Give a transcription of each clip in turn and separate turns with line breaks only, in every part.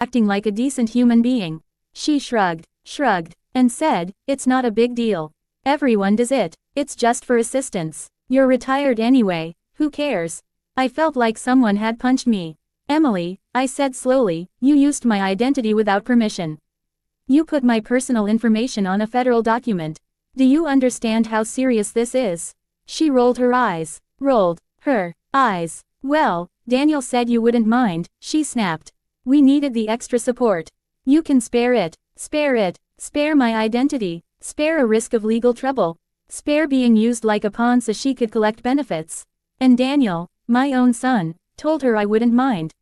acting like a decent human being. She shrugged, and said, "It's not a big deal. Everyone does it. It's just for assistance. You're retired anyway, who cares?" I felt like someone had punched me. "Emily," I said slowly, "you used my identity without permission. You put my personal information on a federal document. Do you understand how serious this is?" She rolled her eyes. "Well, Daniel said you wouldn't mind," she snapped. "We needed the extra support. You can spare it. Spare my identity. Spare a risk of legal trouble. Spare being used like a pawn so she could collect benefits." And Daniel, my own son, told her I wouldn't mind.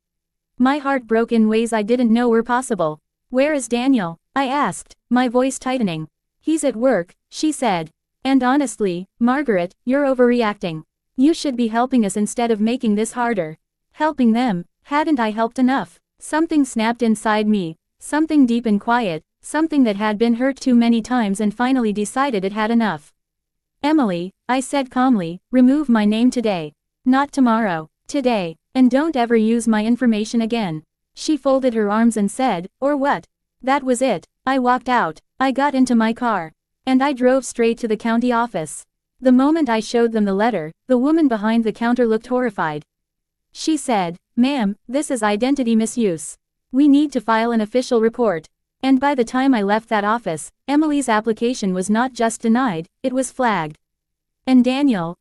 My heart broke in ways I didn't know were possible. "Where is Daniel?" I asked, my voice tightening. "He's at work," she said. "And honestly, Margaret, you're overreacting. You should be helping us instead of making this harder." Helping them, hadn't I helped enough? Something snapped inside me, something deep and quiet, something that had been hurt too many times and finally decided it had enough. "Emily," I said calmly, "remove my name today. Not tomorrow. Today. And don't ever use my information again." She folded her arms and said, "Or what?" That was it. I walked out. I got into my car. And I drove straight to the county office. The moment I showed them the letter, the woman behind the counter looked horrified. She said, "Ma'am, this is identity misuse. We need to file an official report." And by the time I left that office, Emily's application was not just denied, it was flagged. And Daniel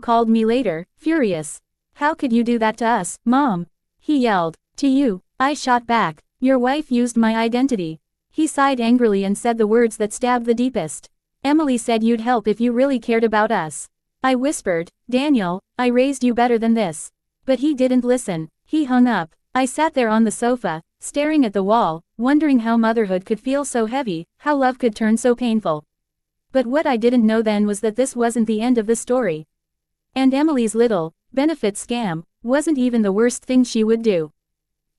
called me later, furious. "How could you do that to us, Mom?" he yelled. "To you," I shot back. "Your wife used my identity." He sighed angrily and said the words that stabbed the deepest. "Emily said you'd help if you really cared about us." I whispered, "Daniel, I raised you better than this." But he didn't listen. He hung up. I sat there on the sofa, staring at the wall, wondering how motherhood could feel so heavy, how love could turn so painful. But what I didn't know then was that this wasn't the end of the story. And Emily's little benefit scam wasn't even the worst thing she would do.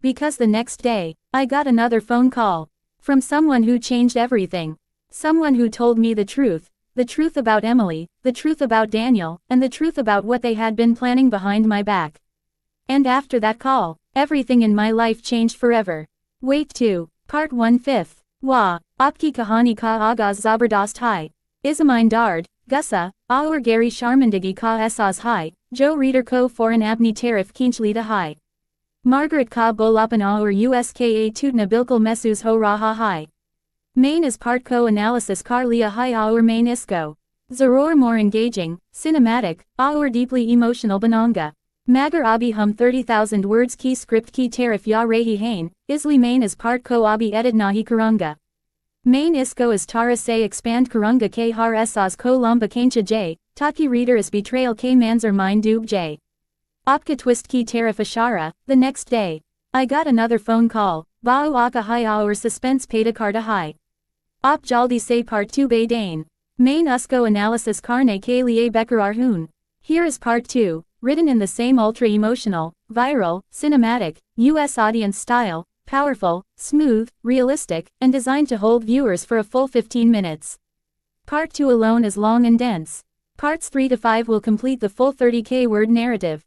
Because the next day, I got another phone call. From someone who changed everything. Someone who told me the truth about Emily, the truth about Daniel, and the truth about what they had been planning behind my back. And after that call, everything in my life changed forever. Wait 2. Part 1/5. Wah, Aapki Kahani Ka Agaz Zabardast Hai. Isamin Dard, Gussa, Aur Gary Sharmandagi Ka Esas Hai, Jo Reader Ko Foreign Abni Tarif Kinchlita Hai. Margaret Ka Bolapan Aur Uska Tutna Bilkul Mesus Ho Raha Hai. Main is part co-analysis Karlia Hai Aur Main Isko. Zaror more engaging, cinematic, Aur deeply emotional Bananga. Magar Abi hum 30,000 words ki script ki tarif ya rehi hain, Isli main is part ko abi edit nahi karunga. Main isko is tara se expand karunga ke har esas ko lamba kaincha j, taki reader is betrayal ke manzar mine dub j. Opka twist ki tarif ashara, the next day. I got another phone call, Ba'u aka hai aur suspense peta karta hai. Op jaldi se part 2 bay dane. Main usko analysis karne ke liye bekar arhun. Here is part 2. Written in the same ultra-emotional, viral, cinematic, US audience style, powerful, smooth, realistic, and designed to hold viewers for a full 15 minutes. Part 2 alone is long and dense. Parts 3 to 5 will complete the full 30k word narrative.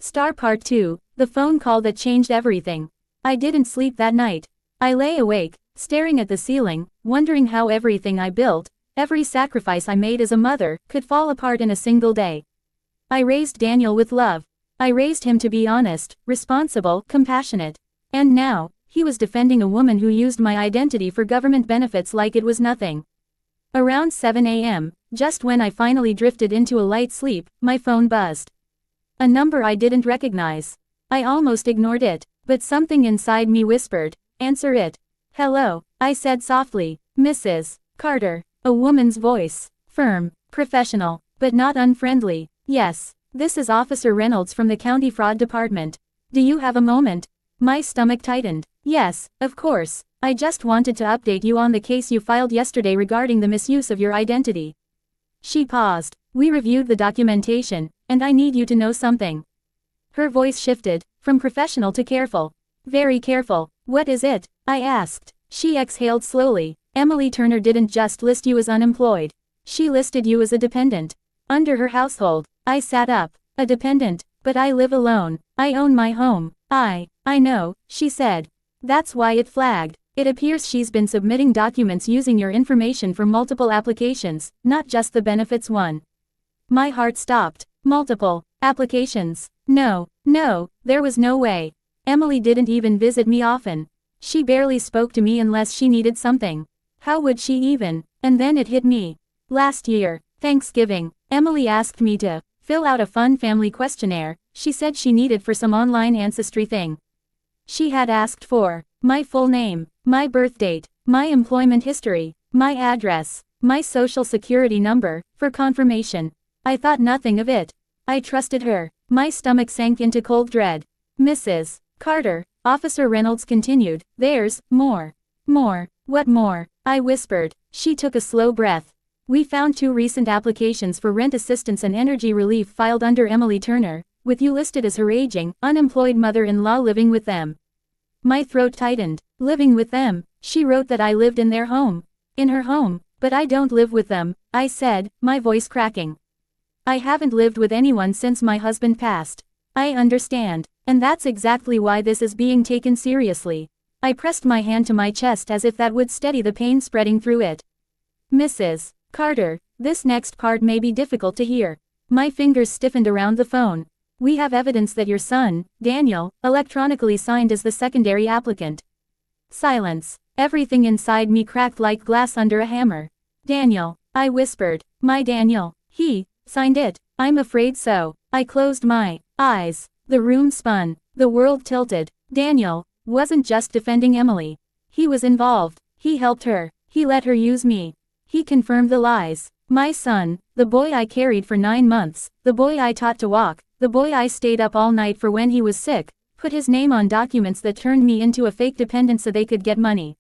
Star Part 2, the phone call that changed everything. I didn't sleep that night. I lay awake, staring at the ceiling, wondering how everything I built, every sacrifice I made as a mother, could fall apart in a single day. I raised Daniel with love. I raised him to be honest, responsible, compassionate. And now, he was defending a woman who used my identity for government benefits like it was nothing. Around 7 a.m., just when I finally drifted into a light sleep, my phone buzzed. A number I didn't recognize. I almost ignored it, but something inside me whispered, "Answer it." "Hello," I said softly. "Mrs. Carter." A woman's voice. Firm, professional, but not unfriendly. "Yes, this is Officer Reynolds from the County Fraud Department. Do you have a moment?" My stomach tightened. "Yes, of course. I just wanted to update you on the case you filed yesterday regarding the misuse of your identity." She paused. "We reviewed the documentation, and I need you to know something." Her voice shifted, from professional to careful. "Very careful. What is it?" I asked. She exhaled slowly. "Emily Turner didn't just list you as unemployed. She listed you as a dependent. Under her household." I sat up. "A dependent, but I live alone. I own my home. I I know, she said. That's why it flagged. It appears she's been submitting documents using your information for multiple applications, not just the benefits one. My heart stopped. Multiple applications. No, there was no way. Emily didn't even visit me often. She barely spoke to me unless she needed something. How would she even? And then it hit me. Last year, Thanksgiving, Emily asked me to fill out a fun family questionnaire she said she needed for some online ancestry thing. She had asked for my full name, my birth date, my employment history, my address, my social security number, for confirmation. I thought nothing of it. I trusted her. My stomach sank into cold dread. Mrs. Carter, Officer Reynolds continued, there's more. More. What more? I whispered. She took a slow breath. We found 2 recent applications for rent assistance and energy relief filed under Emily Turner, with you listed as her aging, unemployed mother-in-law living with them. My throat tightened. Living with them. She wrote that I lived in their home. In her home. But I don't live with them, I said, my voice cracking. I haven't lived with anyone since my husband passed. I understand. And that's exactly why this is being taken seriously. I pressed my hand to my chest as if that would steady the pain spreading through it. Mrs. Carter, this next part may be difficult to hear. My fingers stiffened around the phone. We have evidence that your son, Daniel, electronically signed as the secondary applicant. Silence. Everything inside me cracked like glass under a hammer. Daniel, I whispered. My Daniel. He signed it. I'm afraid so. I closed my eyes. The room spun. The world tilted. Daniel wasn't just defending Emily. He was involved. He helped her. He let her use me. He confirmed the lies. My son, the boy I carried for 9 months, the boy I taught to walk, the boy I stayed up all night for when he was sick, put his name on documents that turned me into a fake dependent so they could get money.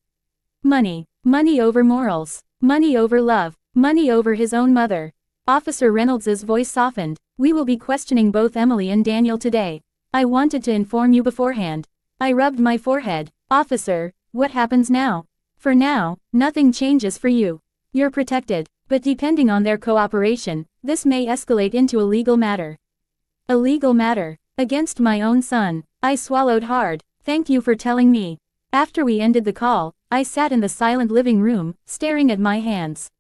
Money. Money over morals. Money over love. Money over his own mother. Officer Reynolds's voice softened. We will be questioning both Emily and Daniel today. I wanted to inform you beforehand. I rubbed my forehead. Officer, what happens now? For now, nothing changes for you. You're protected. But depending on their cooperation, this may escalate into a legal matter. A legal matter. Against my own son. I swallowed hard. Thank you for telling me. After we ended the call, I sat in the silent living room, staring at my hands.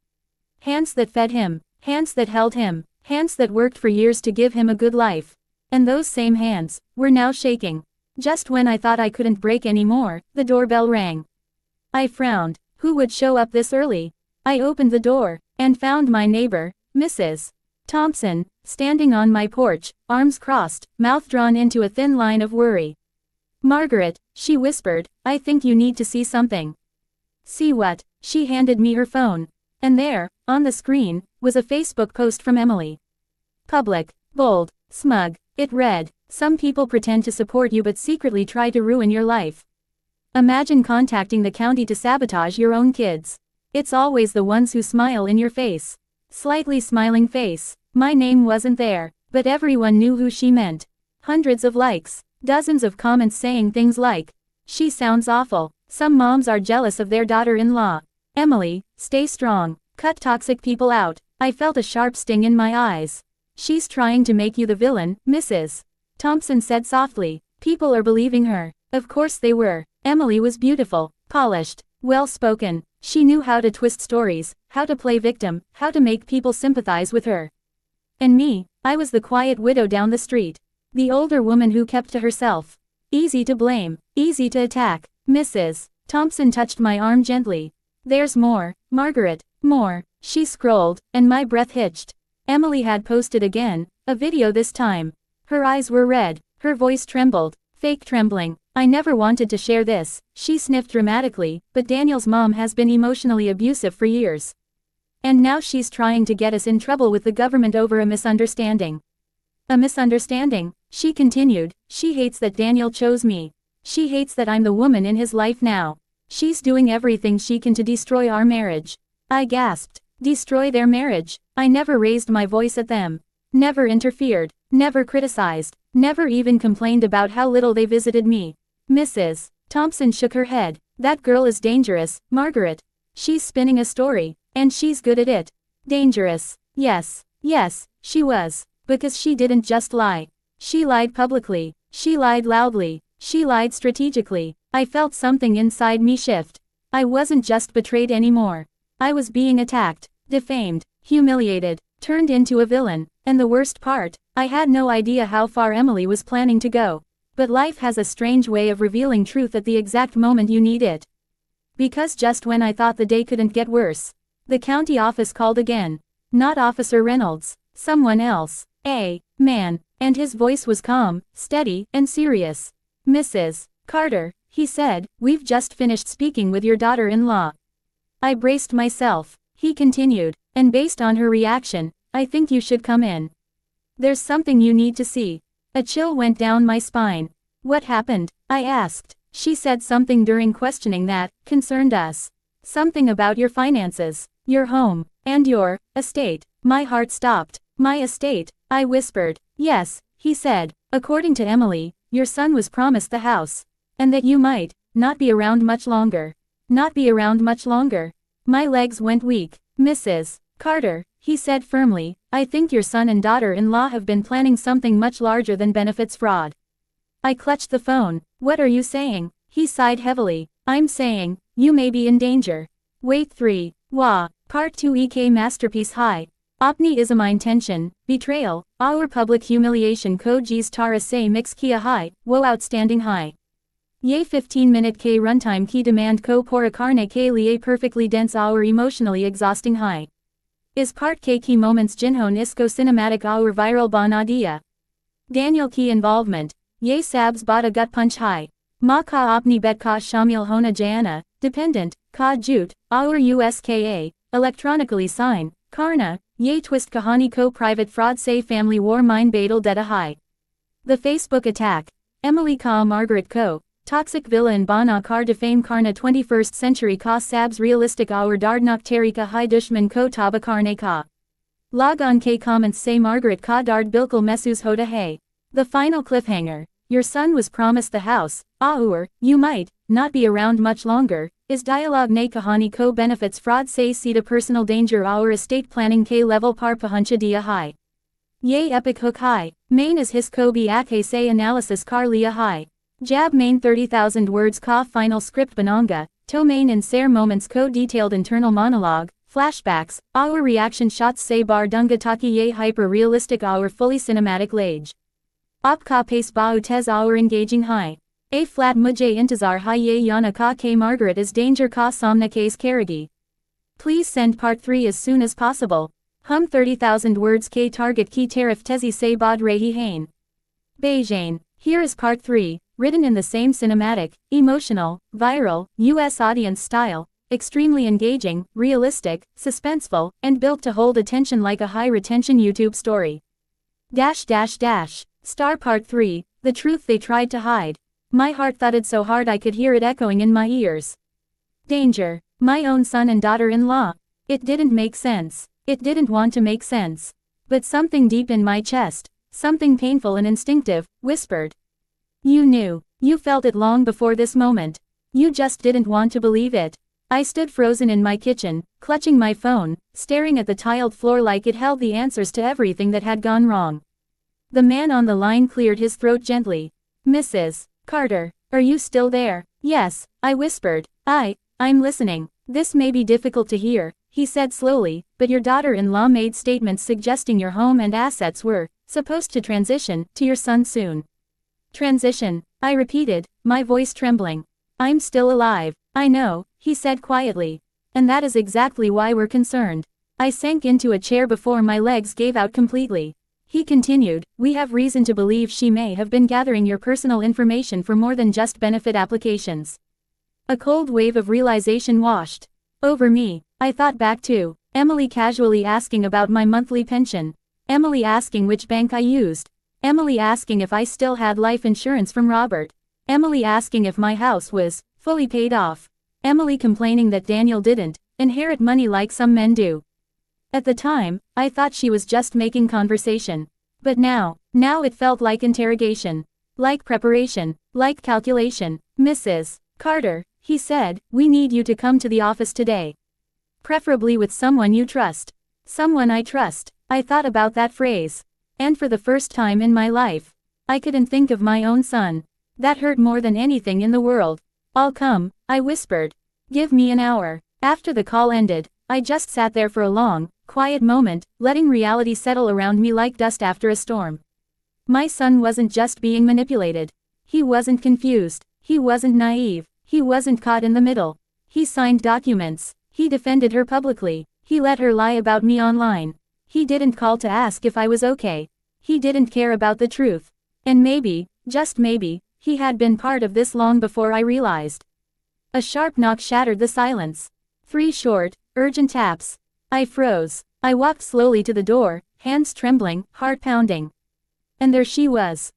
Hands that fed him. Hands that held him. Hands that worked for years to give him a good life. And those same hands were now shaking. Just when I thought I couldn't break anymore, the doorbell rang. I frowned. Who would show up this early? I opened the door, and found my neighbor, Mrs. Thompson, standing on my porch, arms crossed, mouth drawn into a thin line of worry. Margaret, she whispered, I think you need to see something. See what? She handed me her phone. And there, on the screen, was a Facebook post from Emily. Public, bold, smug. It read, some people pretend to support you but secretly try to ruin your life. Imagine contacting the county to sabotage your own kids. It's always the ones who smile in your face. Slightly smiling face. My name wasn't there, but everyone knew who she meant. Hundreds of likes. Dozens of comments saying things like, she sounds awful. Some moms are jealous of their daughter-in-law. Emily, stay strong. Cut toxic people out. I felt a sharp sting in my eyes. She's trying to make you the villain, Mrs. Thompson said softly. People are believing her. Of course they were. Emily was beautiful, polished, well-spoken. She knew how to twist stories, how to play victim, how to make people sympathize with her. And me, I was the quiet widow down the street. The older woman who kept to herself. Easy to blame, easy to attack. Mrs. Thompson touched my arm gently. There's more, Margaret, more. She scrolled, and my breath hitched. Emily had posted again, a video this time. Her eyes were red, her voice trembled, fake trembling. I never wanted to share this, she sniffed dramatically, but Daniel's mom has been emotionally abusive for years. And now she's trying to get us in trouble with the government over a misunderstanding. A misunderstanding, she continued. She hates that Daniel chose me. She hates that I'm the woman in his life now. She's doing everything she can to destroy our marriage. I gasped. Destroy their marriage. I never raised my voice at them. Never interfered. Never criticized. Never even complained about how little they visited me. Mrs. Thompson shook her head. That girl is dangerous, Margaret. She's spinning a story, and she's good at it. Dangerous. Yes, she was. Because she didn't just lie. She lied publicly. She lied loudly. She lied strategically. I felt something inside me shift. I wasn't just betrayed anymore. I was being attacked, defamed, humiliated, turned into a villain, and the worst part, I had no idea how far Emily was planning to go. But life has a strange way of revealing truth at the exact moment you need it. Because just when I thought the day couldn't get worse, the county office called again. Not Officer Reynolds, someone else, a man, and his voice was calm, steady, and serious. "Mrs. Carter," he said, "we've just finished speaking with your daughter-in-law." I braced myself. He continued, "And based on her reaction, I think you should come in. There's something you need to see." A chill went down my spine. "What happened?" I asked. "She said something during questioning that concerned us. Something about your finances, your home, and your estate." My heart stopped. "My estate," I whispered. "Yes," he said. "According to Emily, your son was promised the house. And that you might not be around much longer." Not be around much longer. My legs went weak. "Mrs. Carter," he said firmly, "I think your son and daughter-in-law have been planning something much larger than benefits fraud." I clutched the phone. "What are you saying?" He sighed heavily. "I'm saying, you may be in danger." Wait 3. Wah. Part 2 EK Masterpiece High. Apni Isamain tension, betrayal, our public humiliation ko jees tara se mix kia high, wo outstanding high. Ye 15-minute K runtime ki demand ko pora karne ke liye perfectly dense our emotionally exhausting high. Is part K ki moments jinhon isko cinematic our viral bon idea. Daniel ki involvement. Ye sabs bada gut punch high. Ma ka apni bet ka shamil hona jana, dependent, ka jute, our USKA, electronically sign, karna, ye twist kahani ko private fraud say family war mine badal deta high. The Facebook attack. Emily ka Margaret ko. Toxic villa in Bana kar defame karna 21st century ka sabs realistic our dardnak tarika high dushman ko taba karne ka. Log on k comments say Margaret ka dard bilkul mesus hoda hay. The final cliffhanger. Your son was promised the house, you might not be around much longer, is dialogue ne kahani ko benefits fraud say sita personal danger our estate planning k level par pahuncha dia high. Ye epic hook high, main is his ko bi ake say analysis kar liya high. Jab main 30,000 words ka final script bananga, to main in ser moments ko detailed internal monologue, flashbacks, our reaction shots say bar dunga taki ye hyper realistic our fully cinematic lage. Op ka pace bau tez our engaging high. A flat mujay intizar high ye yana ka k Margaret is danger ka somna case karagi. Please send part 3 as soon as possible. Hum 30,000 words k target ki tarif tezi say bod rehi hain. Beijing. Here is part 3, written in the same cinematic, emotional, viral, US audience style, extremely engaging, realistic, suspenseful, and built to hold attention like a high-retention YouTube story. Star Part 3, the truth they tried to hide. My heart thudded so hard I could hear it echoing in my ears. Danger. My own son and daughter-in-law. It didn't make sense. It didn't want to make sense. But something deep in my chest, something painful and instinctive, whispered. You knew. You felt it long before this moment. You just didn't want to believe it. I stood frozen in my kitchen, clutching my phone, staring at the tiled floor like it held the answers to everything that had gone wrong. The man on the line cleared his throat gently. Mrs. Carter, are you still there? Yes, I whispered. I'm listening. This may be difficult to hear, he said slowly, but your daughter-in-law made statements suggesting your home and assets were supposed to transition to your son soon. Transition, I repeated, my voice trembling. I'm still alive. I know, he said quietly. And that is exactly why we're concerned. I sank into a chair before my legs gave out completely. He continued, we have reason to believe she may have been gathering your personal information for more than just benefit applications. A cold wave of realization washed over me. I thought back to Emily casually asking about my monthly pension. Emily asking which bank I used. Emily asking if I still had life insurance from Robert. Emily asking if my house was fully paid off. Emily complaining that Daniel didn't inherit money like some men do. At the time, I thought she was just making conversation. But now it felt like interrogation. Like preparation. Like calculation. Mrs. Carter, he said, we need you to come to the office today. Preferably with someone you trust. Someone I trust. I thought about that phrase. And for the first time in my life, I couldn't think of my own son. That hurt more than anything in the world. I'll come, I whispered. Give me an hour. After the call ended, I just sat there for a long, quiet moment, letting reality settle around me like dust after a storm. My son wasn't just being manipulated. He wasn't confused. He wasn't naive. He wasn't caught in the middle. He signed documents. He defended her publicly. He let her lie about me online. He didn't call to ask if I was okay. He didn't care about the truth. And maybe, just maybe, he had been part of this long before I realized. A sharp knock shattered the silence. 3 short, urgent taps. I froze. I walked slowly to the door, hands trembling, heart pounding. And there she was,